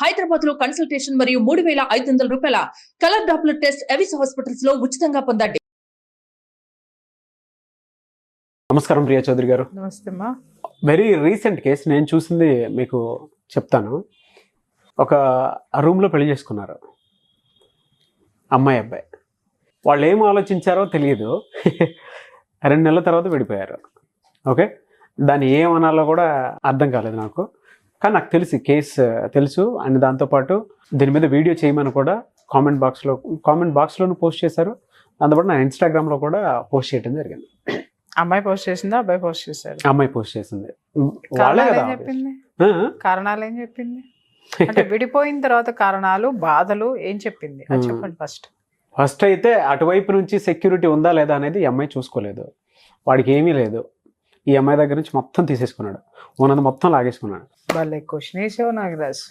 హైదరాబాద్ లో కన్సల్టేషన్ మరియు 3,500 రూపాయల colour Doppler test Avis hospitals లో ఉచితంగా పొందండి. నమస్కారం ప్రియా చౌదరి గారు. నమస్తే అమ్మా. వెరీ రీసెంట్ కేసు నేను చూసింది మీకు చెప్తాను. ఒక రూమ్లో పెళ్లి చేసుకున్నారు అమ్మాయి అబ్బాయి. వాళ్ళు ఏం ఆలోచించారో తెలియదు. 2 నెలల తర్వాత విడిపోయారు. ఓకే, దాన్ని ఏమనాలో కూడా అర్థం కాలేదు నాకు. కానీ నాకు కేసు తెలుసు. అండ్ దాంతోపాటు దీని మీద వీడియో చేయమని కూడా కామెంట్ బాక్స్లోనూ పోస్ట్ చేశారు. దాంతోపాటు నా ఇన్స్టాగ్రామ్లో కూడా పోస్ట్ చేయడం జరిగింది. అమ్మాయి పోస్ట్ చేసిందా, అబ్బాయి పోస్ట్ చేశారు? అమ్మాయి పోస్ట్ చేసింది. కారణాలు ఏం చెప్పింది? అంటే విడిపోయిన తర్వాత కారణాలు, బాధలు ఏం చెప్పింది అది చెప్పండి. ఫస్ట్ అయితే అటువైపు నుంచి సెక్యూరిటీ ఉందా లేదా అనేది ఈ అమ్మాయి చూసుకోలేదు. వాడికి ఏమీ లేదు. ఈ అమ్మాయి దగ్గర నుంచి మొత్తం తీసేసుకున్నాడు. ఉన్నది మొత్తం లాగేసుకున్నాడు. వాళ్ళే క్వశ్చన్ వేసావు నాగరాజ్.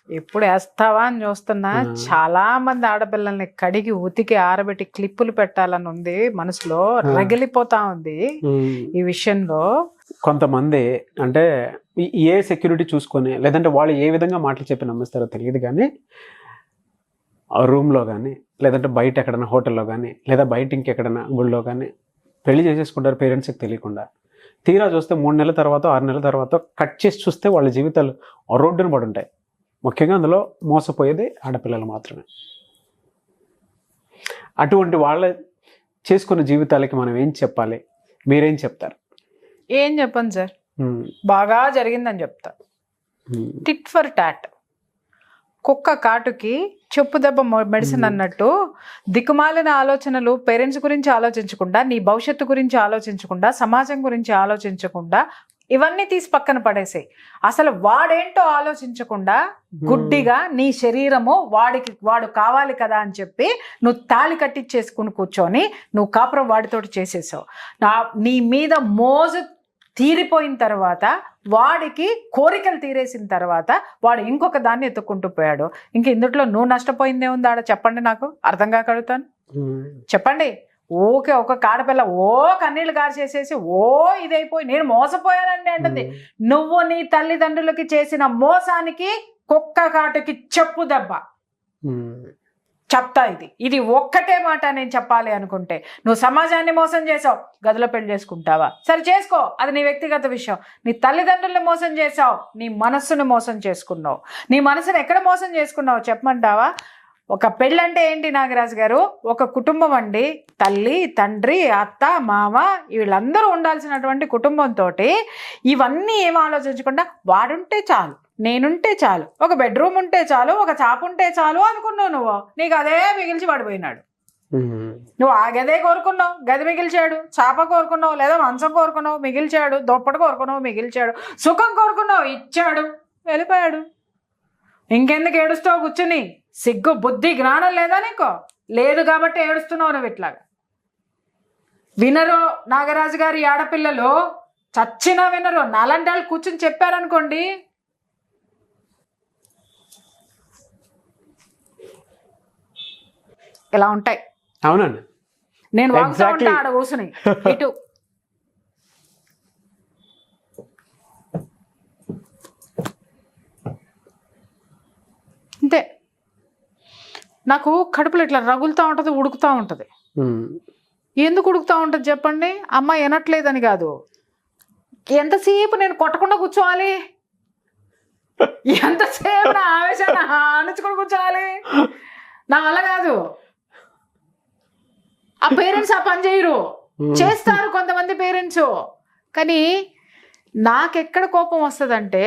ఎప్పుడు వేస్తావా అని చూస్తున్నా. చాలా మంది ఆడపిల్లల్ని కడిగి ఉతికి ఆరబెట్టి క్లిప్పులు పెట్టాలని ఉంది మనసులో, రగిలిపోతా ఉంది ఈ విషయంలో. కొంతమంది అంటే ఏ సెక్యూరిటీ చూసుకొని, లేదంటే వాళ్ళు ఏ విధంగా మాటలు చెప్పి నమ్మిస్తారో తెలియదు, కానీ ఆ రూమ్లో కానీ, లేదంటే బయట ఎక్కడైనా హోటల్లో కానీ, లేదా బయట ఇంకెక్కడైనా గుళ్ళో కానీ పెళ్లి చేసేసుకుంటారు పేరెంట్స్కి తెలియకుండా. తీరా చూస్తే 3 నెలల తర్వాత 6 నెలల తర్వాత కట్ చేసి చూస్తే వాళ్ళ జీవితాలు రోడ్డున పడి ఉంటాయి. ముఖ్యంగా అందులో మోసపోయేది ఆడపిల్లలు మాత్రమే. అటువంటి వాళ్ళ చేసుకున్న జీవితాలకి మనం ఏం చెప్పాలి? మీరేం చెప్తారు? ఏం చెప్పండి సార్, బాగా జరిగిందని చెప్తా. టిట్ ఫర్ టాట్, కుక్క కాటుకి చెప్పు దెబ్బ మెడిసిన్ అన్నట్టు దిక్కుమాలిన ఆలోచనలు పేరెంట్స్ గురించి ఆలోచించకుండా, నీ భవిష్యత్తు గురించి ఆలోచించకుండా, సమాజం గురించి ఆలోచించకుండా ఇవన్నీ తీసి పక్కన పడేసాయి. అసలు వాడేంటో ఆలోచించకుండా గుడ్డిగా నీ శరీరము వాడు కావాలి కదా అని చెప్పి నువ్వు తాళి కట్టించేసుకుని కూర్చొని నువ్వు కాపురం వాడితోటి చేసేసావు. నీ మీద మోజు తీరిపోయిన తర్వాత, వాడికి కోరికలు తీరేసిన తర్వాత వాడు ఇంకొక దాన్ని ఎత్తుక్కుంటూ పోయాడు. ఇంక ఇందుట్లో నువ్వు నష్టపోయిందే ఉంది ఆడ? చెప్పండి, నాకు అర్థం కాక అడుగుతాను. చెప్పండి. ఓకే, ఒక కాడపిల్ల కన్నీళ్ళు గార్చేసేసి ఇదైపోయి నేను మోసపోయానండి అంటుంది. నువ్వు నీ తల్లిదండ్రులకి చేసిన మోసానికి కుక్క కాటుకి చెప్పు దెబ్బ చెప్తా. ఇది ఒక్కటే మాట నేను చెప్పాలి అనుకుంటే, నువ్వు సమాజాన్ని మోసం చేసావు, గదిలో పెళ్లి చేసుకుంటావా? సరే చేసుకో, అది నీ వ్యక్తిగత విషయం. నీ తల్లిదండ్రుల్ని మోసం చేసావు, నీ మనస్సును మోసం చేసుకున్నావు. నీ మనసును ఎక్కడ మోసం చేసుకున్నావు చెప్పమంటావా? ఒక పెళ్ళంటే ఏంటి నాగరాజు గారు? ఒక కుటుంబం అండి. తల్లి, తండ్రి, అత్త, మామ వీళ్ళందరూ ఉండాల్సినటువంటి కుటుంబంతో ఇవన్నీ ఏం ఆలోచించకుండా వాడుంటే చాలు, నేనుంటే చాలు, ఒక బెడ్రూమ్ ఉంటే చాలు, ఒక చాప ఉంటే చాలు అనుకున్నావు నువ్వు. నీకు అదే మిగిల్చి పడిపోయినాడు. నువ్వు ఆ గదే కోరుకున్నావు, గది మిగిల్చాడు. చాప కోరుకున్నావు, లేదా మంచం కోరుకున్నావు, మిగిల్చాడు. దుప్పటి కోరుకున్నావు, మిగిల్చాడు. సుఖం కోరుకున్నావు, ఇచ్చాడు, వెళ్ళిపోయాడు. ఇంకెందుకు ఏడుస్తావు కూర్చుని? సిగ్గు, బుద్ధి, జ్ఞానం లేదా నీకు? లేదు కాబట్టి ఏడుస్తున్నావు నువ్వు ఇట్లాగా. వినరు నాగరాజు గారి ఆడపిల్లలు, చచ్చినా వినరు. నాలంటాళ్ళు కూర్చుని చెప్పారనుకోండి, ఇలా ఉంటాయి. అవునండి, నేను వాగుతా ఉంటా ఆడ కూర్చుని ఇటు. అంతే. నాకు కడుపులో ఇట్లా రగులుతూ ఉంటుంది, ఉడుకుతూ ఉంటుంది. ఎందుకు ఉడుకుతూ ఉంటుంది చెప్పండి? అమ్మ వినట్లేదని కాదు. ఎంతసేపు నేను కొట్టకుండా కూర్చోవాలి? ఎంతసేపు నా ఆవేశాన్ని ఆనించుకొని కూర్చోవాలి? నా వల్ల కాదు. ఆ పేరెంట్స్ ఆ పని చేయరు, చేస్తారు కొంతమంది పేరెంట్స్. కానీ నాకెక్కడ కోపం వస్తుందంటే,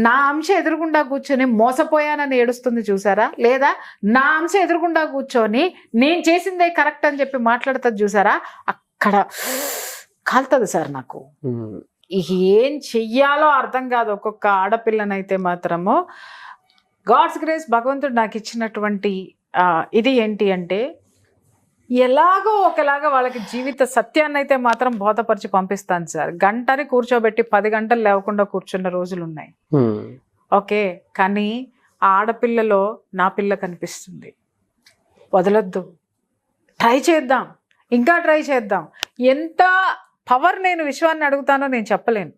నా అంశ ఎదురుగుండా కూర్చొని మోసపోయానని ఏడుస్తుంది చూసారా, లేదా నా అంశ ఎదురుగుండా కూర్చొని నేను చేసిందే కరెక్ట్ అని చెప్పి మాట్లాడుతుంది చూసారా, అక్కడ కాలుతుంది సార్ నాకు. ఏం చెయ్యాలో అర్థం కాదు ఒక్కొక్క ఆడపిల్లనైతే మాత్రము. గాడ్స్ గ్రేస్, భగవంతుడు నాకు ఇచ్చినటువంటి ఇది ఏంటి అంటే, ఎలాగో ఒకలాగా వాళ్ళకి జీవిత సత్యాన్ని అయితే మాత్రం బోధపరిచి పంపిస్తాను సార్. గంటని కూర్చోబెట్టి 10 గంటలు లేవకుండా కూర్చున్న రోజులు ఉన్నాయి. ఓకే, కానీ ఆ ఆడపిల్లలో నా పిల్ల కనిపిస్తుంది. వదలొద్దు, ట్రై చేద్దాం, ఇంకా ట్రై చేద్దాం. ఎంత పవర్ నేను విశ్వాన్ని అడుగుతానో నేను చెప్పలేను.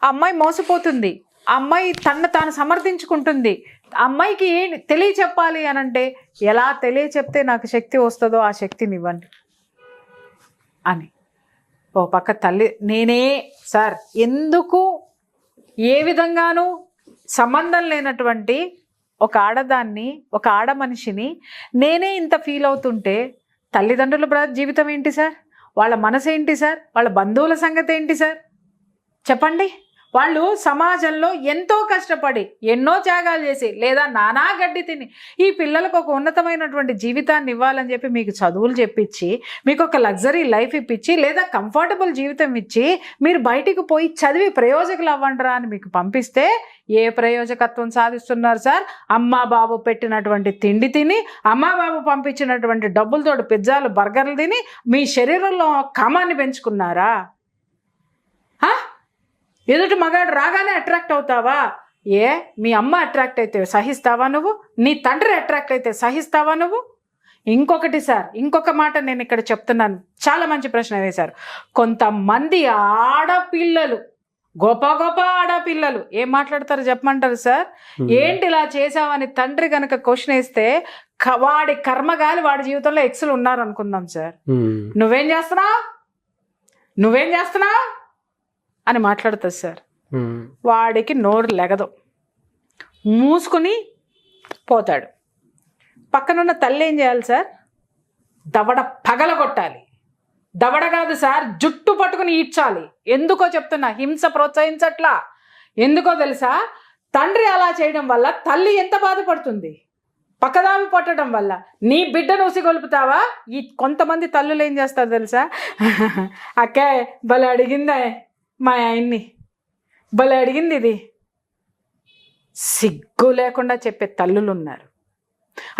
ఆ అమ్మాయి మోసపోతుంది, ఆ అమ్మాయి తను తాను సమర్థించుకుంటుంది. ఆ అమ్మాయికి తెలియచెప్పాలి అని అంటే ఎలా తెలియచెప్తే నాకు శక్తి వస్తుందో ఆ శక్తిని ఇవ్వండి అని. ఓ పక్క తల్లి నేనే సార్ ఎందుకు ఏ విధంగానూ సంబంధం లేనటువంటి ఒక ఆడదాన్ని, ఒక ఆడ మనిషిని నేనే ఇంత ఫీల్ అవుతుంటే తల్లిదండ్రుల జీవితం ఏంటి సార్? వాళ్ళ మనసు ఏంటి సార్? వాళ్ళ బంధువుల సంగతి ఏంటి సార్? చెప్పండి. వాళ్ళు సమాజంలో ఎంతో కష్టపడి ఎన్నో త్యాగాలు చేసి లేదా నానా గడ్డి తిని ఈ పిల్లలకు ఒక ఉన్నతమైనటువంటి జీవితాన్ని ఇవ్వాలని చెప్పి మీకు చదువులు చెప్పించి మీకు ఒక లగ్జరీ లైఫ్ ఇప్పించి లేదా కంఫర్టబుల్ జీవితం ఇచ్చి మీరు బయటికి పోయి చదివి ప్రయోజకులు అవ్వండిరా అని మీకు పంపిస్తే ఏ ప్రయోజకత్వం సాధిస్తున్నారు సార్? అమ్మా బాబు పెట్టినటువంటి తిండి తిని, అమ్మా బాబు పంపించినటువంటి డబ్బులతోటి పిజ్జాలు బర్గర్లు తిని మీ శరీరంలో కామాన్ని పెంచుకున్నారా? ఎదుటి మగాడు రాగానే అట్రాక్ట్ అవుతావా? ఏ మీ అమ్మ అట్రాక్ట్ అయితే సహిస్తావా నువ్వు? నీ తండ్రి అట్రాక్ట్ అయితే సహిస్తావా నువ్వు? ఇంకొకటి సార్, ఇంకొక మాట నేను ఇక్కడ చెప్తున్నాను. చాలా మంచి ప్రశ్న వేశారు. కొంతమంది ఆడపిల్లలు, గొప్ప గొప్ప ఆడపిల్లలు ఏం మాట్లాడతారు చెప్పమంటారు సార్? ఏంటి ఇలా చేసావని తండ్రి కనుక క్వశ్చన్ వేస్తే వాడి కర్మగాలి వాడి జీవితంలో ఎక్స్లు ఉన్నారు అనుకుందాం సార్. నువ్వేం చేస్తున్నావు అని మాట్లాడుతుంది సార్. వాడికి నోరు లెగదు, మూసుకుని పోతాడు. పక్కనున్న తల్లి ఏం చేయాలి సార్? దవడ పగలగొట్టాలి. దవడ కాదు సార్, జుట్టు పట్టుకుని ఈడ్చాలి. ఎందుకో చెప్తున్నా, హింస ప్రోత్సహించట్లా. ఎందుకో తెలుసా? తండ్రి అలా చేయడం వల్ల తల్లి ఎంత బాధపడుతుంది. పక్కదావి పట్టడం వల్ల నీ బిడ్డను ఉసిగొలుపుతావా? ఈ కొంతమంది తల్లులు ఏం చేస్తారు తెలుసా? అక్కే భలే అడిగిందే మా ఆయన్ని, భలే అడిగింది ఇది. సిగ్గు లేకుండా చెప్పే తల్లులు ఉన్నారు.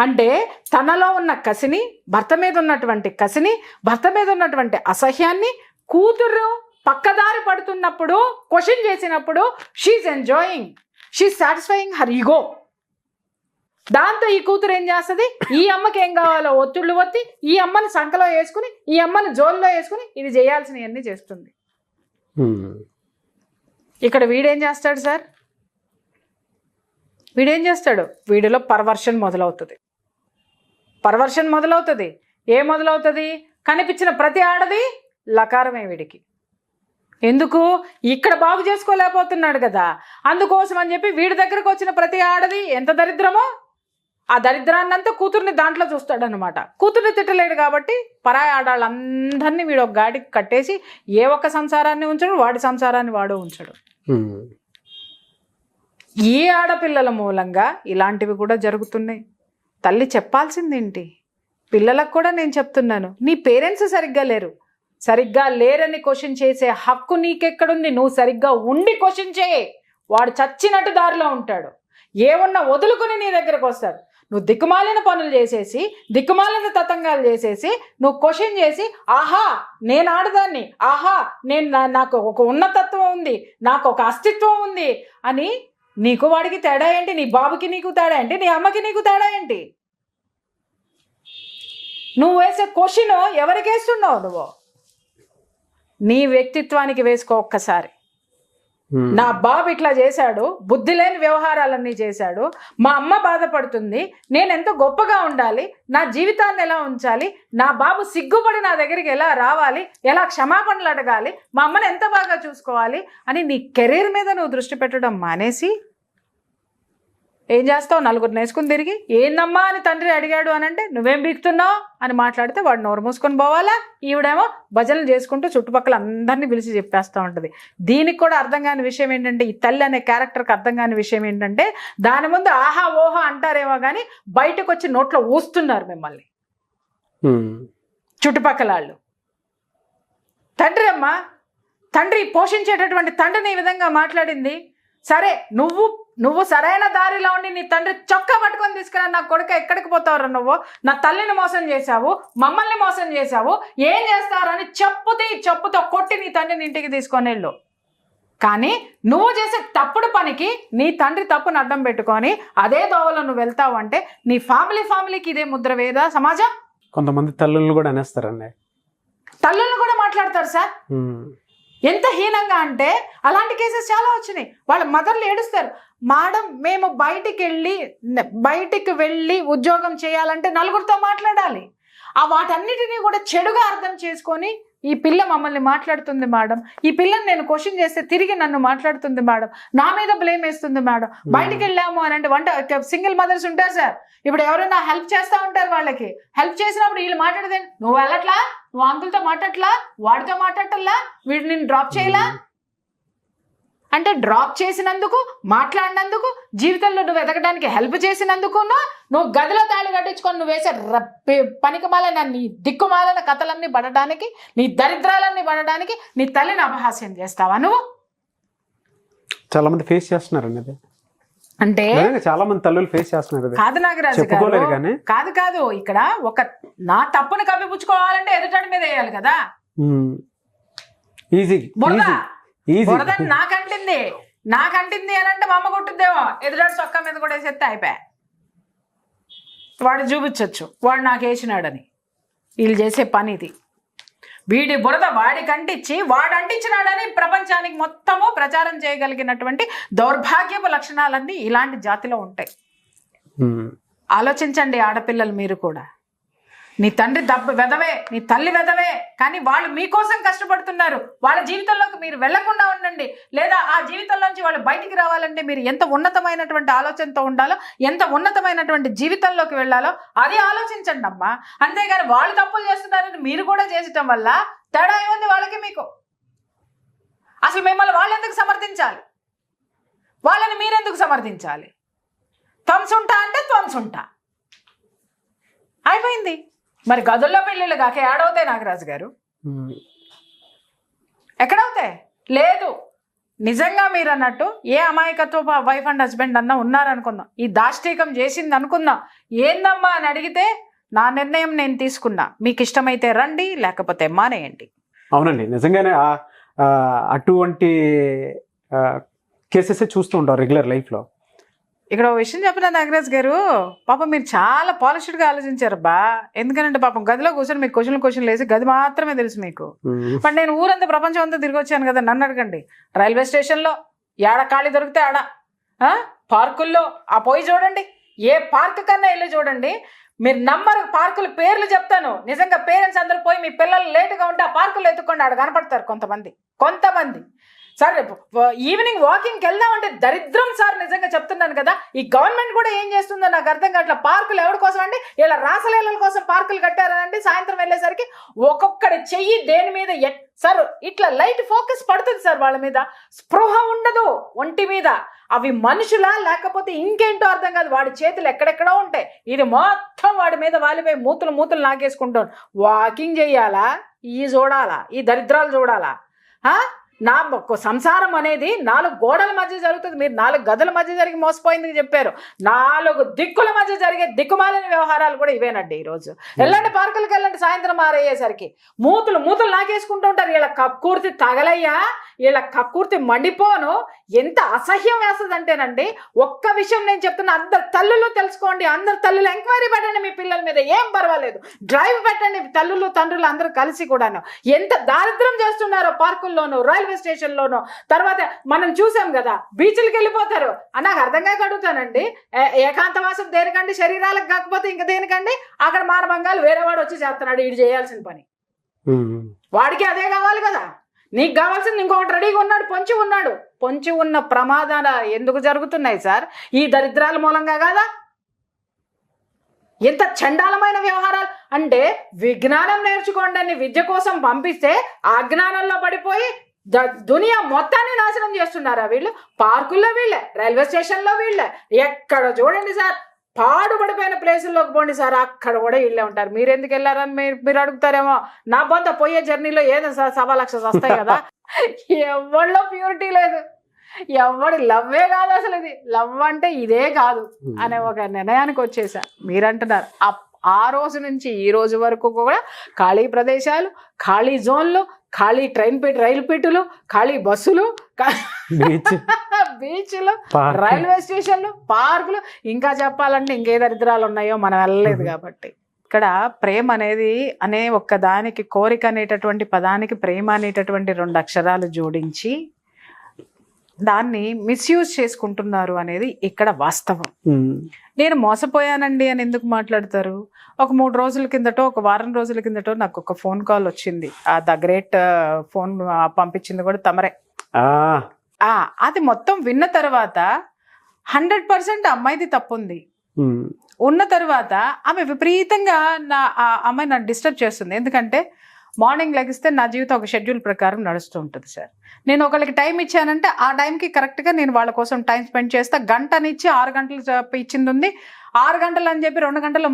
అంటే తనలో ఉన్న కసిని, భర్త మీద ఉన్నటువంటి కసిని, భర్త మీద ఉన్నటువంటి అసహ్యాన్ని కూతురు పక్కదారి పడుతున్నప్పుడు క్వశ్చన్ చేసినప్పుడు she's enjoying, she's satisfying her ego. దాంతో ఈ కూతురు ఏం చేస్తుంది? ఈ అమ్మకి ఏం కావాలో ఒత్తిళ్ళు ఒత్తి ఈ అమ్మని సంకలో వేసుకుని, ఈ అమ్మని జోల్లో వేసుకుని ఇది చేయాల్సినవన్నీ చేస్తుంది. ఇక్కడ వీడేం చేస్తాడు సార్? వీడిలో పర్వర్షన్ మొదలవుతుంది. ఏం మొదలవుతుంది? కనిపించిన ప్రతి ఆడది లకారమే వీడికి. ఎందుకు? ఇక్కడ బాగు చేసుకోలేకపోతున్నాడు కదా, అందుకోసం అని చెప్పి వీడి దగ్గరకు వచ్చిన ప్రతి ఆడది ఎంత దరిద్రమో ఆ దరిద్రాన్నంతా కూతుర్ని దాంట్లో చూస్తాడు అనమాట. కూతుర్ని తిట్టలేడు కాబట్టి పరాయి ఆడాళ్ళందరినీ వీడు ఒక గాడికి కట్టేసి ఏ ఒక్క సంసారాన్ని ఉంచడు, వాడి సంసారాన్ని వాడు ఉంచడు. ఈ ఆడపిల్లల మూలంగా ఇలాంటివి కూడా జరుగుతున్నాయి. తల్లి చెప్పాల్సిందేంటి? పిల్లలకు కూడా నేను చెప్తున్నాను, నీ పేరెంట్స్ సరిగ్గా లేరని క్వశ్చన్ చేసే హక్కు నీకెక్కడుంది? నువ్వు సరిగ్గా ఉండి క్వశ్చన్ చేయి. వాడు చచ్చినట్టు దారిలో ఉంటాడు, ఏమన్నా వదులుకుని నీ దగ్గరకు వస్తాడు. నువ్వు దిక్కుమాలిన పనులు చేసేసి, దిక్కుమాలిన తతంగాలు చేసేసి, నువ్వు క్వశ్చన్ చేసి ఆహా నేను ఆడదాన్ని, ఆహా నాకు ఒక ఉన్నతత్వం ఉంది, నాకు ఒక అస్తిత్వం ఉంది అని నీకు వాడికి తేడా ఏంటి? నీ బాబుకి నీకు తేడా ఏంటి? నీ అమ్మకి నీకు తేడా ఏంటి? నువ్వు వేసే క్వశ్చన్ ఎవరికి వేస్తున్నావు? నువ్వు నీ వ్యక్తిత్వానికి వేసుకో ఒక్కసారి. నా బాబు ఇట్లా చేశాడు, బుద్ధి లేని వ్యవహారాలన్నీ చేశాడు, మా అమ్మ బాధపడుతుంది, నేను ఎంత గొప్పగా ఉండాలి, నా జీవితాన్ని ఎలా ఉంచాలి, నా బాబు సిగ్గుపడి నా దగ్గరికి ఎలా రావాలి, ఎలా క్షమాపణలు అడగాలి, మా అమ్మని ఎంత బాగా చూసుకోవాలి అని నీ కెరీర్ మీద నువ్వు దృష్టి పెట్టడం మానేసి ఏం చేస్తావు? నలుగురు నేసుకుని తిరిగి ఏందమ్మా అని తండ్రి అడిగాడు అని అంటే నువ్వేం బీక్తున్నావు అని మాట్లాడితే వాడు నోరు మూసుకొని పోవాలా, ఈవిడేమో భజనలు చేసుకుంటూ చుట్టుపక్కల అందరినీ పిలిచి చెప్పేస్తూ ఉంటుంది. దీనికి కూడా అర్థం కాని విషయం ఏంటంటే, ఈ తల్లి అనే క్యారెక్టర్కి అర్థం కాని విషయం ఏంటంటే, దాని ముందు ఆహా ఓహా అంటారేమో కానీ బయటకు వచ్చి నోట్లో ఊస్తున్నారు మిమ్మల్ని చుట్టుపక్కల వాళ్ళు. తండ్రి పోషించేటటువంటి తండ్రిని ఈ విధంగా మాట్లాడింది. సరే నువ్వు సరైన దారిలో ఉండి నీ తండ్రి చొక్కా పట్టుకొని తీసుకురా, నా కొడుక ఎక్కడికి పోతావు నువ్వు, నా తల్లిని మోసం చేశావు, మమ్మల్ని మోసం చేశావు, ఏం చేస్తారని చెప్పుతో కొట్టి నీ తండ్రిని ఇంటికి తీసుకొని వెళ్ళు. కానీ నువ్వు చేసే తప్పుడు పనికి నీ తండ్రి తప్పును అడ్డం పెట్టుకొని అదే దోవలో నువ్వు వెళ్తావు అంటే నీ ఫ్యామిలీకి ఇదే ముద్ర వేదా సమాజం? కొంతమంది తల్లులను కూడా అనేస్తారండి, తల్లులను కూడా మాట్లాడతారు సార్. ఎంత హీనంగా అంటే అలాంటి కేసెస్ చాలా వచ్చినాయి. వాళ్ళ మదర్లు ఏడుస్తారు, మేడం మేము బయటికి వెళ్ళి ఉద్యోగం చేయాలంటే నలుగురితో మాట్లాడాలి. వాటన్నిటినీ కూడా చెడుగా అర్థం చేసుకొని ఈ పిల్ల మమ్మల్ని మాట్లాడుతుంది మేడం, ఈ పిల్లని నేను క్వశ్చన్ చేస్తే తిరిగి నన్ను మాట్లాడుతుంది మేడం, నా మీద బ్లేమ్ వేస్తుంది మేడం. బయటికి వెళ్ళాము అని అంటే సింగిల్ మదర్స్ ఉంటారు సార్, ఇప్పుడు ఎవరైనా హెల్ప్ చేస్తూ ఉంటారు, వాళ్ళకి హెల్ప్ చేసినప్పుడు వీళ్ళు మాట్లాడదే, నువ్వు వెళ్ళట్లా, నువ్వు అంకుల్తో మాట్లాడట్లా, వాడితో మాట్లాడటల్లా, వీడు నేను డ్రాప్ చేయలా అంటే డ్రాప్ చేసినందుకు, మాట్లాడినందుకు, జీవితంలో నువ్వు ఎదగడానికి హెల్ప్ చేసినందుకు, నువ్వు గదిలో తాళి కట్టించుకొని నువ్వు వేసే పనికిమాలన నీ దిక్కుమాలన కథలన్నీ పడడానికి, నీ దరిద్రాలన్నీ పడడానికి నీ తల్లిని అపహాస్యం చేస్తావా నువ్వు? చాలా మంది ఫేస్ చేస్తున్నారు అనేది, అంటే చాలా మంది తల్లులు ఫేస్ చేస్తున్నారు. కాదు నాగరాజు గారు, కాదు ఇక్కడ ఒక నా తప్పుని కప్పిపుచ్చుకోవాలంటే ఎదుటాడి మీద వేయాలి కదా. ఈజీ బురదని నాకంటింది అని అంటే మా అమ్మ కొట్టుద్దేమో, ఎదురాడు చొక్కా మీద కూడా వేసేస్తే అయిపోయా, వాడు చూపించచ్చు వాడు నాకు వేసినాడని. వీళ్ళు చేసే పని ఇది. వీడి బురద వాడికి అంటించి వాడు అంటించినాడని ప్రపంచానికి మొత్తము ప్రచారం చేయగలిగినటువంటి దౌర్భాగ్యపు లక్షణాలన్నీ ఇలాంటి జాతిలో ఉంటాయి. ఆలోచించండి ఆడపిల్లలు, మీరు కూడా. నీ తండ్రి వెదవే, నీ తల్లి వెదవే, కానీ వాళ్ళు మీకోసం కష్టపడుతున్నారు. వాళ్ళ జీవితంలోకి మీరు వెళ్లకుండా ఉండండి, లేదా ఆ జీవితంలోంచి వాళ్ళు బయటికి రావాలంటే మీరు ఎంత ఉన్నతమైనటువంటి ఆలోచనతో ఉండాలో, ఎంత ఉన్నతమైనటువంటి జీవితంలోకి వెళ్ళాలో అది ఆలోచించండి అమ్మా. అంతేగాని వాళ్ళు తప్పులు చేస్తున్నారని మీరు కూడా చేసటం వల్ల తేడా ఏముంది వాళ్ళకి మీకు? అసలు మిమ్మల్ని వాళ్ళు ఎందుకు సమర్థించాలి? వాళ్ళని మీరెందుకు సమర్థించాలి? త్వంసుంటా అంటే త్వంసుంటా అయిపోయింది. మరి గదుల్లో పెళ్ళిళ్ళు కాక ఏడవుతాయి నాగరాజు గారు? ఎక్కడవుతాయి? లేదు. నిజంగా మీరు అన్నట్టు ఏ అమాయకత్వ వైఫ్ అండ్ హస్బెండ్ అన్నా ఉన్నారనుకుందాం, ఈ దాష్టీకం చేసింది అనుకుందాం, ఏందమ్మా అని అడిగితే నా నిర్ణయం నేను తీసుకున్నా, మీకు ఇష్టమైతే రండి, లేకపోతే మానేయండి. అవునండి, నిజంగానే అటువంటి కేసెస్ చూస్తూ ఉంటాం రెగ్యులర్ లైఫ్లో. ఇక్కడ ఒక విషయం చెప్పిన నాగరాజ్ గారు, పాపం మీరు చాలా పాలిష్డ్గా ఆలోచించారు బా. ఎందుకంటే పాపం గదిలో కూర్చొని మీకు క్వశ్చన్లు వేసి గది మాత్రమే తెలుసు మీకు. బట్ నేను ఊరంతా ప్రపంచం అంతా తిరిగి వచ్చాను కదా, నన్ను అడగండి. రైల్వే స్టేషన్లో ఏడ ఖాళీ దొరికితే ఆడ, పార్కుల్లో ఆ పోయి చూడండి, ఏ పార్క్ కన్నా వెళ్ళి చూడండి, మీరు నంబర్ పార్కుల పేర్లు చెప్తాను. నిజంగా పేరెంట్స్ అందరూ పోయి మీ పిల్లలు లేటుగా ఉంటే ఆ పార్కులు ఎత్తుకోండి, ఆడ కనపడతారు కొంతమంది. సార్ ఈవినింగ్ వాకింగ్కి వెళ్దామంటే దరిద్రం సార్, నిజంగా చెప్తున్నాను కదా. ఈ గవర్నమెంట్ కూడా ఏం చేస్తుందో నాకు అర్థం కావట్లేదు. పార్కులు ఎవరి కోసం అండి? ఇలా రాసలీలల కోసం పార్కులు కట్టారనండి. సాయంత్రం వెళ్ళేసరికి ఒక్కొక్కడి చెయ్యి దేని మీద సార్ ఇట్లా లైట్ ఫోకస్ పడుతుంది సార్, వాళ్ళ మీద స్పృహ ఉండదు ఒంటి మీద. అవి మనుషులా లేకపోతే ఇంకేంటో అర్థం కాదు. వాడి చేతులు ఎక్కడెక్కడో ఉంటాయి, ఇది మొత్తం వాడి మీద వాలిపోయి మూతులు నాగేసుకుంటాను. వాకింగ్ చెయ్యాలా? ఈ చూడాలా? ఈ దరిద్రాలు చూడాలా? నా సంసారం అనేది 4 గోడల మధ్య జరుగుతుంది. మీరు 4 గదుల మధ్య జరిగి మోసపోయింది చెప్పారు. 4 దిక్కుల మధ్య జరిగే దిక్కుమాలిన వ్యవహారాలు కూడా ఇవేనండి. ఈరోజు వెళ్ళండి, పార్కులకు వెళ్ళండి, సాయంత్రం 6 అయ్యేసరికి మూతులు నాకేసుకుంటూ ఉంటారు. వీళ్ళ కక్కుర్తి తగలయ్యా, వీళ్ళ కక్కుర్తి మండిపోను. ఎంత అసహ్యం వేస్తుందంటేనండి, ఒక్క విషయం నేను చెప్తున్నా, అందరు తల్లులు తెలుసుకోండి, అందరు తల్లులు ఎంక్వైరీ పెట్టండి మీ పిల్లల మీద, ఏం పర్వాలేదు, డ్రైవ్ పెట్టండి తల్లులు తండ్రులు అందరూ కలిసి కూడాను. ఎంత దారిద్ర్యం చేస్తున్నారో పార్కుల్లోనూ, రైల్వే స్టేషన్లోనూ. తర్వాత మనం చూసాం కదా, బీచ్లకు వెళ్ళిపోతారు. నాకు అర్థం కాక అడుగుతానండి, ఏకాంతవాసం దేనికండి? శరీరాలకు కాకపోతే ఇంకా దేనికండి? అక్కడ మానభంగాలు వేరేవాడు వచ్చి చేస్తున్నాడు, వీడు చేయాల్సిన పని. వాడికి అదే కావాలి కదా. నీకు కావాల్సింది ఇంకొకటి రెడీగా ఉన్నాడు, పొంచి ఉన్న ప్రమాదాలు ఎందుకు జరుగుతున్నాయి సార్? ఈ దరిద్రాల మూలంగా కాదా? ఎంత చండాలమైన వ్యవహారాలు అంటే, విజ్ఞానం నేర్చుకోండి అని విద్య కోసం పంపిస్తే ఆ అజ్ఞానంలో పడిపోయి దునియా మొత్తాన్ని నాశనం చేస్తున్నారా వీళ్ళు? పార్కుల్లో వీళ్ళే, రైల్వే స్టేషన్లో వీళ్ళే, ఎక్కడ చూడండి సార్, పాడుపడిపోయిన ప్లేసుల్లోకి పోండి సార్, అక్కడ కూడా వీళ్ళే ఉంటారు. మీరు ఎందుకు వెళ్ళారని మీరు అడుగుతారేమో. నా బొంత పోయే జర్నీలో ఏదో 1.25 లక్షలు వస్తాయి కదా. ఎవరిలో ప్యూరిటీ లేదు, ఎవడి లవ్వే కాదు అసలు. ఇది లవ్ అంటే ఇదే కాదు అనే ఒక నిర్ణయానికి వచ్చేసా. మీరంటున్నారు ఆ రోజు నుంచి ఈ రోజు వరకు కూడా ఖాళీ ప్రదేశాలు, ఖాళీ జోన్లు, ఖాళీ రైలు పెట్టెలు, ఖాళీ బస్సులు, బీచ్లు, రైల్వే స్టేషన్లు, పార్కులు, ఇంకా చెప్పాలంటే ఇంకే దరిద్రాలు ఉన్నాయో మనం వెళ్ళలేదు కాబట్టి. ఇక్కడ ప్రేమ అనేది ఒక్క దానికి, కోరిక అనేటటువంటి పదానికి ప్రేమ అనేటటువంటి 2 అక్షరాలు జోడించి దాన్ని మిస్యూజ్ చేసుకుంటున్నారు అనేది ఇక్కడ వాస్తవం. నేను మోసపోయానండి అని ఎందుకు మాట్లాడతారు? ఒక 3 రోజుల కిందటో, ఒక వారం రోజుల కిందటో నాకు ఒక ఫోన్ కాల్ వచ్చింది. ద గ్రేట్ ఫోన్ పంపించింది కూడా తమరే. అది మొత్తం విన్న తర్వాత 100% అమ్మాయిది తప్పుంది. ఉన్న తర్వాత ఆమె విపరీతంగా ఆ అమ్మాయి నన్ను డిస్టర్బ్ చేస్తుంది. ఎందుకంటే మార్నింగ్ లెగిస్తే నా జీవితం ఒక షెడ్యూల్ ప్రకారం నడుస్తూ ఉంటుంది సార్. నేను ఒకరికి టైం ఇచ్చానంటే ఆ టైంకి కరెక్ట్గా నేను వాళ్ళ కోసం టైం స్పెండ్ చేస్తా. గంటనిచ్చి 6 గంటలు ఇచ్చింది ఉంది, 6 గంటలు అని చెప్పి 2 గంటల్లో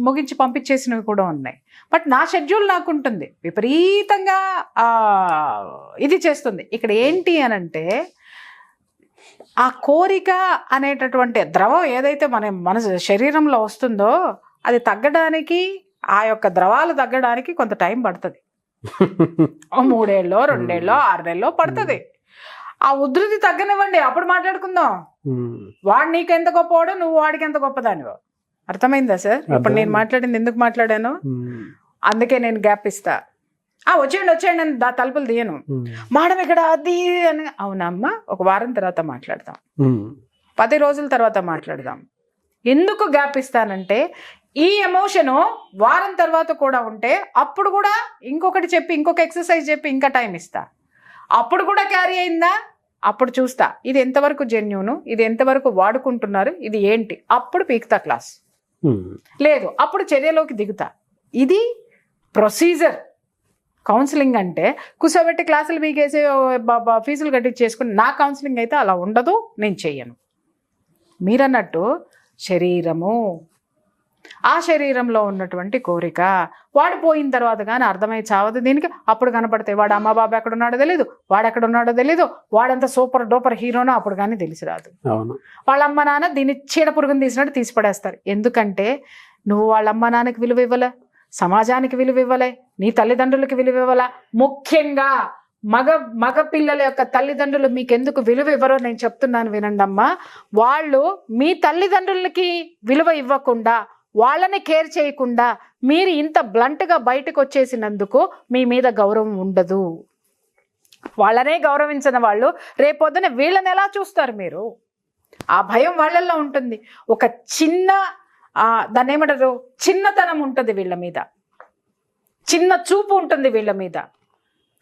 ముగించి పంపించేసినవి కూడా ఉన్నాయి. బట్ నా షెడ్యూల్ నాకు ఉంటుంది. విపరీతంగా ఇది చేస్తుంది. ఇక్కడ ఏంటి అనంటే ఆ కోరిక అనేటటువంటి ద్రవం ఏదైతే మన శరీరంలో వస్తుందో అది తగ్గడానికి, ఆ యొక్క ద్రవాలు తగ్గడానికి కొంత టైం పడుతుంది. 3 ఏళ్ళో 2 ఏళ్ళో 6 నెలలో పడుతుంది. ఆ ఉధృతి తగ్గనివ్వండి, అప్పుడు మాట్లాడుకుందాం. వాడు నీకెంత గొప్పవాడు, నువ్వు వాడికి ఎంత గొప్పదానివో. అర్థమైందా సార్? ఇప్పుడు నేను మాట్లాడింది ఎందుకు మాట్లాడాను? అందుకే నేను గ్యాప్ ఇస్తా. వచ్చేయండి నేను తలుపులు తీయను. మేడం ఇక్కడ అది అని. అవునమ్మా, ఒక వారం తర్వాత మాట్లాడదాం, 10 రోజుల తర్వాత మాట్లాడదాం. ఎందుకు గ్యాప్ ఇస్తానంటే ఈ ఎమోషను వారం తర్వాత కూడా ఉంటే అప్పుడు కూడా ఇంకొకటి చెప్పి, ఇంకొక ఎక్సర్సైజ్ చెప్పి ఇంకా టైం ఇస్తా. అప్పుడు కూడా క్యారీ అయిందా అప్పుడు చూస్తా ఇది ఎంతవరకు జెన్యూను, ఇది ఎంతవరకు వాడుకుంటున్నారు, ఇది ఏంటి. అప్పుడు పీకుతా క్లాస్. లేదు అప్పుడు చర్యలోకి దిగుతా. ఇది ప్రొసీజర్. కౌన్సిలింగ్ అంటే కూర్చోబెట్టి క్లాసులు పీకేసి ఫీజులు కట్టించేసుకుని, నా కౌన్సిలింగ్ అయితే అలా ఉండదు, నేను చెయ్యను. మీరన్నట్టు శరీరము, ఆ శరీరంలో ఉన్నటువంటి కోరిక వాడిపోయిన తర్వాత కానీ అర్థమై చావదు దీనికి. అప్పుడు కనపడితే వాడు అమ్మ బాబా ఎక్కడ ఉన్నాడో తెలీదు, వాడు ఎక్కడ ఉన్నాడో తెలీదు, వాడంతా సూపర్ డూపర్ హీరోనో అప్పుడు కానీ తెలిసి రాదు. వాళ్ళ అమ్మ నాన్న దీన్ని చీడ పురుగుని తీసినట్టు తీసి పడేస్తారు. ఎందుకంటే నువ్వు వాళ్ళ అమ్మ నాన్నకి విలువ ఇవ్వలే, సమాజానికి విలువ ఇవ్వలే, నీ తల్లిదండ్రులకి విలువ ఇవ్వాల. ముఖ్యంగా మగ పిల్లల యొక్క తల్లిదండ్రులు మీకెందుకు విలువ ఇవ్వరో నేను చెప్తున్నాను వినండి అమ్మా. వాళ్ళు మీ తల్లిదండ్రులకి విలువ ఇవ్వకుండా, వాళ్ళని కేర్ చేయకుండా మీరు ఇంత బ్లంట్గా బయటకు వచ్చేసినందుకు మీ మీద గౌరవం ఉండదు. వాళ్ళనే గౌరవించిన వాళ్ళు రేపొద్దున వీళ్ళని ఎలా చూస్తారు మీరు? ఆ భయం వాళ్ళల్లో ఉంటుంది. ఒక చిన్న దాన్ని ఏమంటారు, చిన్నతనం ఉంటుంది వీళ్ళ మీద, చిన్న చూపు ఉంటుంది వీళ్ళ మీద.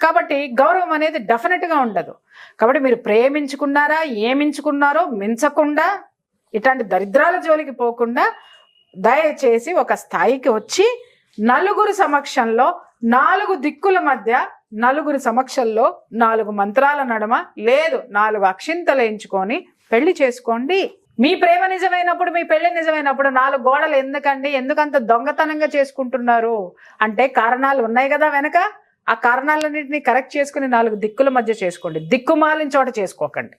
కాబట్టి గౌరవం అనేది డెఫినెట్గా ఉండదు. కాబట్టి మీరు ప్రేమించుకున్నారా, ఏమించుకున్నారో మించకుండా, ఇట్లాంటి దరిద్రాల జోలికి పోకుండా దయచేసి ఒక స్థాయికి వచ్చి నలుగురు సమక్షంలో, 4 దిక్కుల మధ్య, నలుగురు సమక్షంలో 4 మంత్రాల నడుమ, లేదు 4 అక్షింతలు ఎంచుకొని పెళ్లి చేసుకోండి. మీ ప్రేమ నిజమైనప్పుడు, మీ పెళ్లి నిజమైనప్పుడు 4 గోడలు ఎందుకండి? ఎందుకంత దొంగతనంగా చేసుకుంటున్నారు అంటే కారణాలు ఉన్నాయి కదా వెనక. ఆ కారణాలన్నింటినీ కరెక్ట్ చేసుకుని 4 దిక్కుల మధ్య చేసుకోండి. దిక్కుమాలిన చోట చేసుకోకండి.